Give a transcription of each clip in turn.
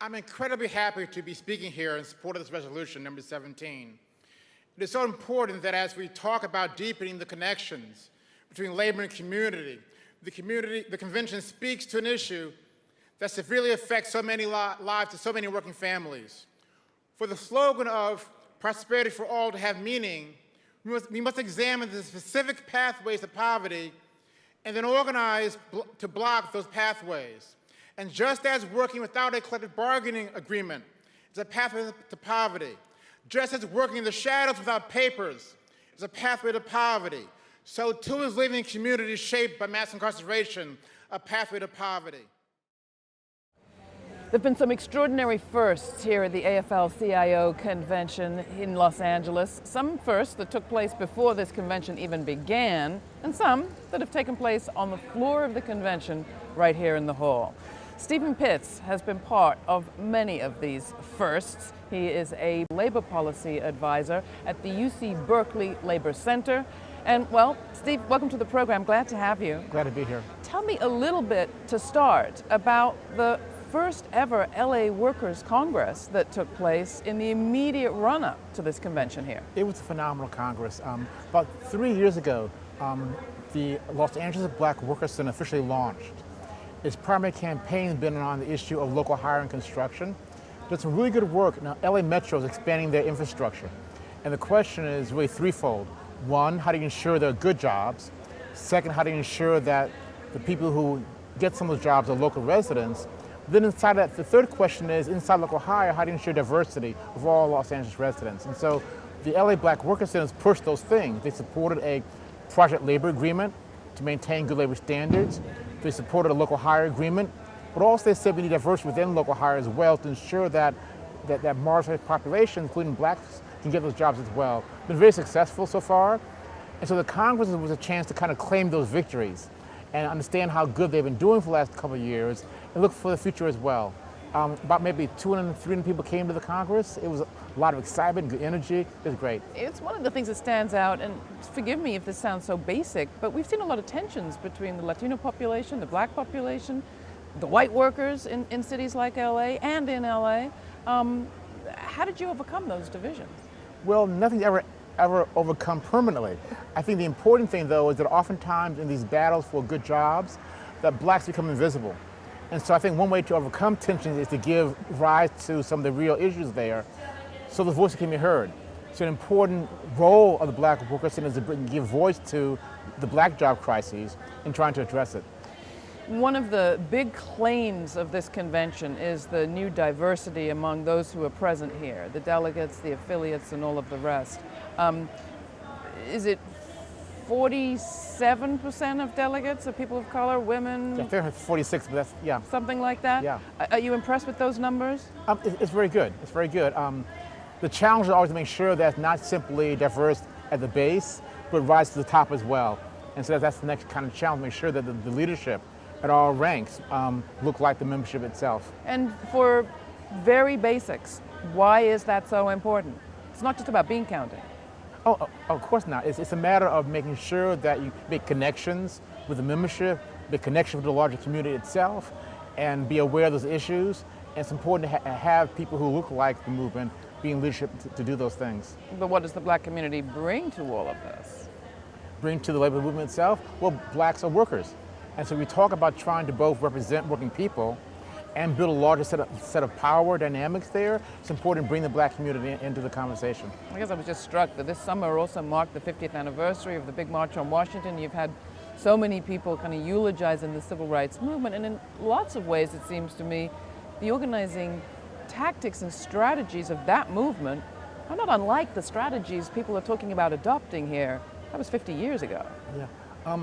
I'm incredibly happy to be speaking here in support of this resolution, number 17. It is so important that as we talk about deepening the connections between labor and community, the convention speaks to an issue that severely affects so many lives of so many working families. For the slogan of prosperity for all to have meaning, we must examine the specific pathways to poverty and then organize to block those pathways. And just as working without a collective bargaining agreement is a pathway to poverty, just as working in the shadows without papers is a pathway to poverty, so too is living in communities shaped by mass incarceration a pathway to poverty. There have been some extraordinary firsts here at the AFL-CIO convention in Los Angeles. Some firsts that took place before this convention even began, and some that have taken place on the floor of the convention right here in the hall. Stephen Pitts has been part of many of these firsts. He is a labor policy advisor at the UC Berkeley Labor Center. And well, Steve, welcome to the program. Glad to have you. Glad to be here. Tell me a little bit to start about the first ever LA Workers Congress that took place in the immediate run-up to this convention here. It was a phenomenal Congress. About 3 years ago, the Los Angeles Black Workers Center officially launched. Its primary campaign has been on the issue of local hiring and construction. There's some really good work. Now, LA Metro is expanding their infrastructure. And the question is really threefold. One, how do you ensure there are good jobs? Second, how do you ensure that the people who get some of those jobs are local residents? Then inside that, the third question is, inside local hire, how do you ensure diversity of all Los Angeles residents? And so the LA Black Workers Centers pushed those things. They supported a project labor agreement to maintain good labor standards. They supported a local hire agreement, but also they said we need diversity within local hire as well to ensure that marginalized population, including blacks, can get those jobs as well. Been very successful so far. And so the Congress was a chance to kind of claim those victories and understand how good they've been doing for the last couple of years and look for the future as well. About maybe 200, 300 people came to the Congress. It was a lot of excitement, good energy. It was great. It's one of the things that stands out, and forgive me if this sounds so basic, but we've seen a lot of tensions between the Latino population, the black population, the white workers in cities like LA and in LA. How did you overcome those divisions? Well, nothing's ever overcome permanently. I think the important thing, though, is that oftentimes in these battles for good jobs, that blacks become invisible. And so I think one way to overcome tensions is to give rise to some of the real issues there so the voice can be heard. So an important role of the Black Workers Center is to give voice to the black job crises and trying to address it. One of the big claims of this convention is the new diversity among those who are present here, the delegates, the affiliates, and all of the rest. Is it 47% of delegates are people of color, women? Yeah, they're 46, but that's, yeah. Something like that? Yeah. Are you impressed with those numbers? It's very good. It's very good. The challenge is always to make sure that it's not simply diverse at the base, but rise to the top as well. And so that's the next kind of challenge, make sure that the leadership at all ranks look like the membership itself. And for very basics, why is that so important? It's not just about bean counting. Oh, of course not. It's a matter of making sure that you make connections with the membership, make connections with the larger community itself, and be aware of those issues. And it's important to have people who look like the movement be in leadership to do those things. But what does the black community bring to all of this? Bring to the labor movement itself? Well, blacks are workers. And so we talk about trying to both represent working people and build a larger set of power dynamics there. It's important to bring the black community into the conversation. I guess I was just struck that this summer also marked the 50th anniversary of the big march on Washington. You've had so many people kind of eulogizing the civil rights movement, and in lots of ways, it seems to me, the organizing tactics and strategies of that movement are not unlike the strategies people are talking about adopting here. That was 50 years ago. Yeah.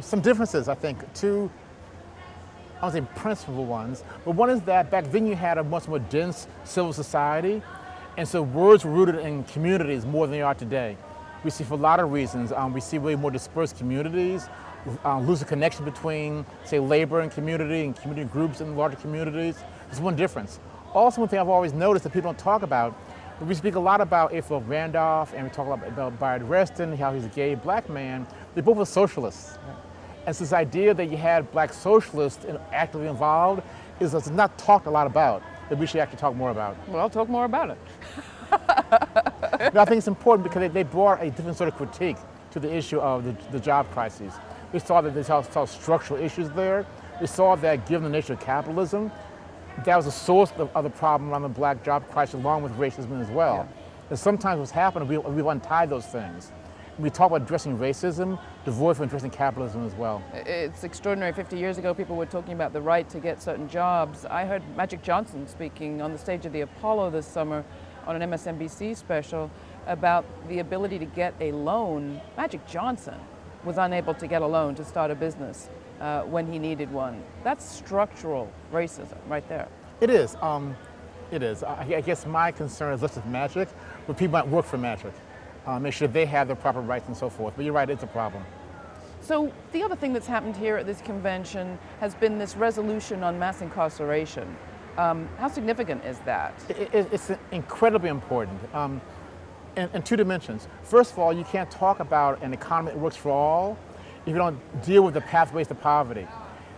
Some differences, I think. Two, I would say principal ones, but one is that back then you had a much more dense civil society, and so words were rooted in communities more than they are today. We see for a lot of reasons, we see way more dispersed communities, lose a connection between, say, labor and community groups in larger communities. There's one difference. Also, one thing I've always noticed that people don't talk about, but we speak a lot about April Randolph, and we talk about Bayard Reston, how he's a gay black man. They both were socialists. And so this idea that you had black socialists actively involved is not talked a lot about. that we should actually talk more about. Well, I'll talk more about it. But I think it's important because they brought a different sort of critique to the issue of the job crises. We saw that they saw structural issues there. We saw that given the nature of capitalism, that was the source of the problem around the black job crisis, along with racism as well. Yeah. And sometimes what's happened, we've untied those things. We talk about addressing racism, devoid from addressing capitalism as well. It's extraordinary. 50 years ago, people were talking about the right to get certain jobs. I heard Magic Johnson speaking on the stage of the Apollo this summer on an MSNBC special about the ability to get a loan. Magic Johnson was unable to get a loan to start a business when he needed one. That's structural racism right there. It is. It is. I guess my concern is less with Magic, but people might work for Magic. Make sure they have the proper rights and so forth. But you're right, it's a problem. So the other thing that's happened here at this convention has been this resolution on mass incarceration. How significant is that? It's incredibly important in two dimensions. First of all, you can't talk about an economy that works for all if you don't deal with the pathways to poverty.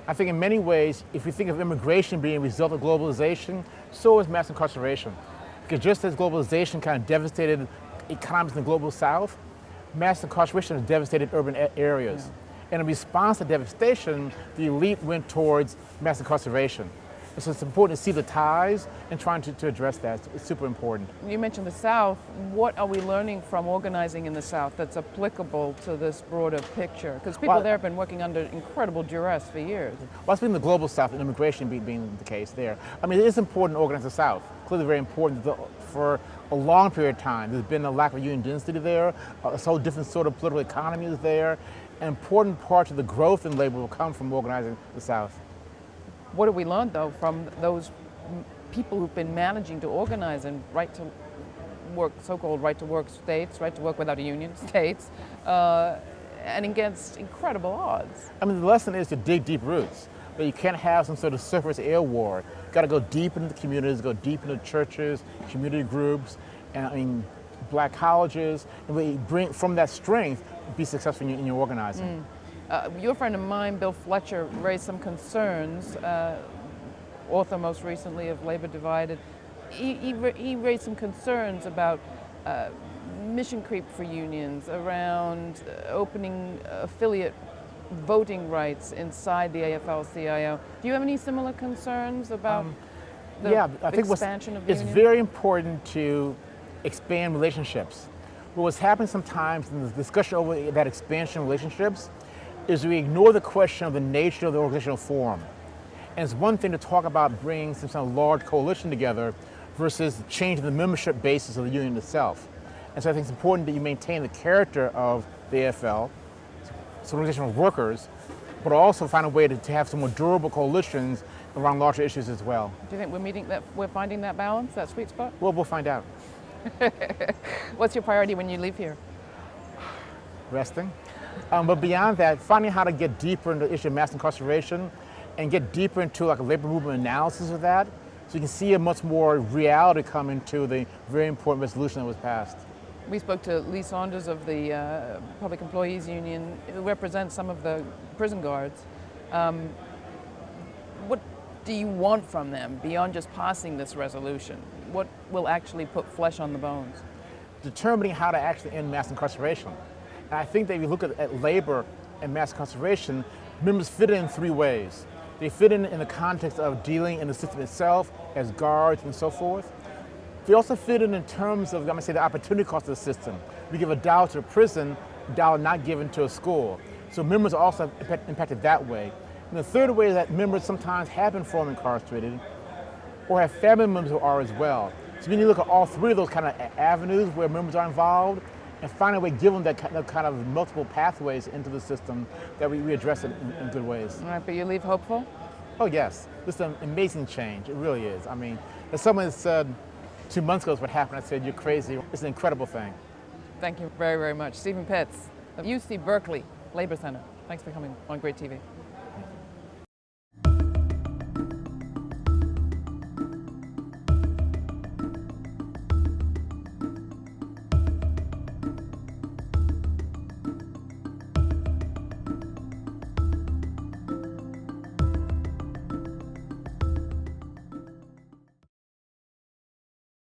I think in many ways, if you think of immigration being a result of globalization, so is mass incarceration. Because just as globalization kind of devastated economies in the global south, mass incarceration has devastated urban areas. Yeah. And in response to devastation, the elite went towards mass incarceration. And so it's important to see the ties and trying to address that. It's super important. You mentioned the South. What are we learning from organizing in the South that's applicable to this broader picture? Because people there have been working under incredible duress for years. Well, it's been the global South and immigration being the case there. I mean, it is important to organize the South. Clearly very important for a long period of time. There's been a lack of union density there. A whole different sort of political economy is there. An important part of the growth in labor will come from organizing the South. What have we learned, though, from those people who've been managing to organize in right to work, so-called right to work states, right to work without a union states, and against incredible odds? I mean, the lesson is to dig deep roots. But you can't have some sort of surface air war. You've got to go deep into the communities, go deep into churches, community groups, and I mean, black colleges, and we bring from that strength, be successful in your organizing. Your friend of mine, Bill Fletcher, raised some concerns, author most recently of Labor Divided. He raised some concerns about mission creep for unions, around opening affiliate voting rights inside the AFL-CIO. Do you have any similar concerns about the expansion of unions? It's very important to expand relationships. But what's happening sometimes in the discussion over that expansion of relationships is we ignore the question of the nature of the organizational form. And it's one thing to talk about bringing some kind of large coalition together versus changing the membership basis of the union itself. And so I think it's important that you maintain the character of the AFL, so organizational workers, but also find a way to have some more durable coalitions around larger issues as well. Do you think we're finding that balance, that sweet spot? Well, we'll find out. What's your priority when you leave here? Resting. But beyond that, finding how to get deeper into the issue of mass incarceration and get deeper into like a labor movement analysis of that, so you can see a much more reality come into the very important resolution that was passed. We spoke to Lee Saunders of the Public Employees Union, who represents some of the prison guards. What do you want from them beyond just passing this resolution? What will actually put flesh on the bones? Determining how to actually end mass incarceration. And I think that if you look at labor and mass incarceration, members fit in three ways. They fit in the context of dealing in the system itself as guards and so forth. They also fit in terms of, I'm going to say, the opportunity cost of the system. We give $1 to a prison, $1 not given to a school. So members are also impacted that way. And the third way is that members sometimes have been formerly incarcerated or have family members who are as well. So we need to look at all three of those kind of avenues where members are involved and find a way to give them that kind of multiple pathways into the system that we address it in good ways. All right, but you leave hopeful? Oh yes, this is an amazing change, it really is. I mean, as someone said 2 months ago is what happened, I said, you're crazy. It's an incredible thing. Thank you very, very much. Stephen Pitts of UC Berkeley Labor Center. Thanks for coming on GRITtv.